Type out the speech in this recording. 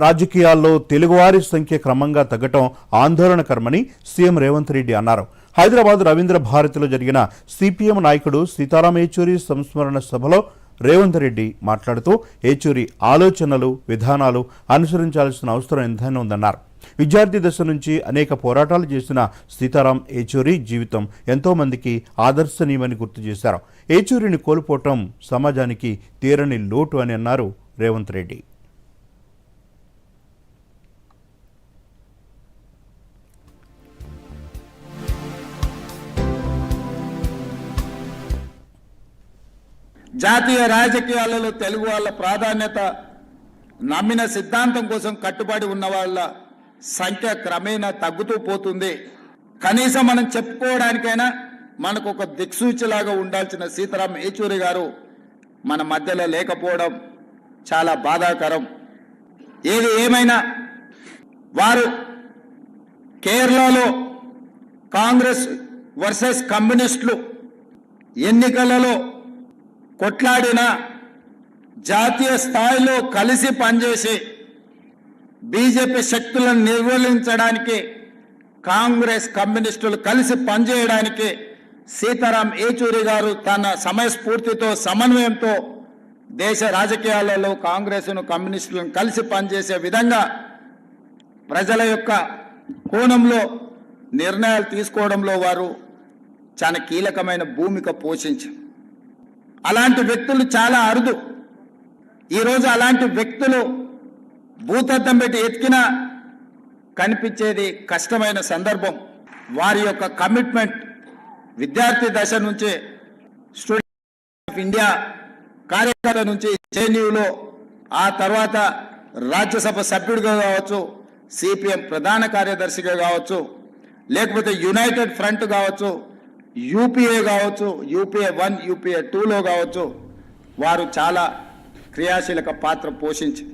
రాజకీయాల్లో తెలుగువారి సంఖ్య క్రమంగా తగ్గటం ఆందోళనకరమని సీఎం రేవంత్ రెడ్డి అన్నారు. హైదరాబాద్ రవీంద్ర భారతిలో జరిగిన సిపిఎం నాయకుడు సీతారాం ఏచూరి సంస్మరణ సభలో రేవంత్ రెడ్డి మాట్లాడుతూ ఏచూరి ఆలోచనలు విధానాలు అనుసరించాల్సిన అవసరం ఎంతైనా ఉందన్నారు. విద్యార్థి దశ నుంచి అనేక పోరాటాలు చేసిన సీతారాం ఏచూరి జీవితం ఎంతో మందికి ఆదర్శనీయమని గుర్తు చేశారు. ఏచూరిని కోల్పోవటం సమాజానికి తీరని లోటు అని అన్నారు రేవంత్ రెడ్డి. జాతీయ రాజకీయాలలో తెలుగు వాళ్ళ ప్రాధాన్యత, నమ్మిన సిద్ధాంతం కోసం కట్టుబడి ఉన్న వాళ్ళ సంఖ్య క్రమేణా తగ్గుతూ పోతుంది. కనీసం మనం చెప్పుకోవడానికైనా మనకు ఒక దిక్సూచిలాగా ఉండాల్సిన సీతారాం ఏచూరి గారు మన మధ్యలో లేకపోవడం చాలా బాధాకరం. ఏది ఏమైనా వారు కేరళలో కాంగ్రెస్ వర్సెస్ కమ్యూనిస్టులు ఎన్నికలలో కొట్లాడిన, జాతీయ స్థాయిలో కలిసి పనిచేసి బీజేపీ శక్తులను నిర్మూలించడానికి కాంగ్రెస్ కమ్యూనిస్టులు కలిసి పనిచేయడానికి సీతారాం ఏచూరి గారు తన సమయస్ఫూర్తితో సమన్వయంతో దేశ రాజకీయాలలో కాంగ్రెస్ను కమ్యూనిస్టులను కలిసి పనిచేసే విధంగా ప్రజల యొక్క కోణంలో నిర్ణయాలు తీసుకోవడంలో వారు చాలా కీలకమైన భూమిక పోషించారు. అలాంటి వ్యక్తులు చాలా అరుదు. ఈరోజు అలాంటి వ్యక్తులు భూతద్దం పెట్టి ఎతికినా కనిపించేది కష్టమైన సందర్భం. వారి యొక్క కమిట్మెంట్ విద్యార్థి దశ నుంచి స్టూడెంట్ ఆఫ్ ఇండియా కార్యకర్త నుంచి జేఎన్యూలో, ఆ తర్వాత రాజ్యసభ సభ్యుడిగా కావచ్చు, సిపిఎం ప్రధాన కార్యదర్శిగా కావచ్చు, లేకపోతే యునైటెడ్ ఫ్రంట్ కావచ్చు, యూపీఏ కావచ్చు, యూపీఏ 1 యూపీఏ 2లో కావచ్చు, వారు చాలా క్రియాశీలక పాత్ర పోషించారు.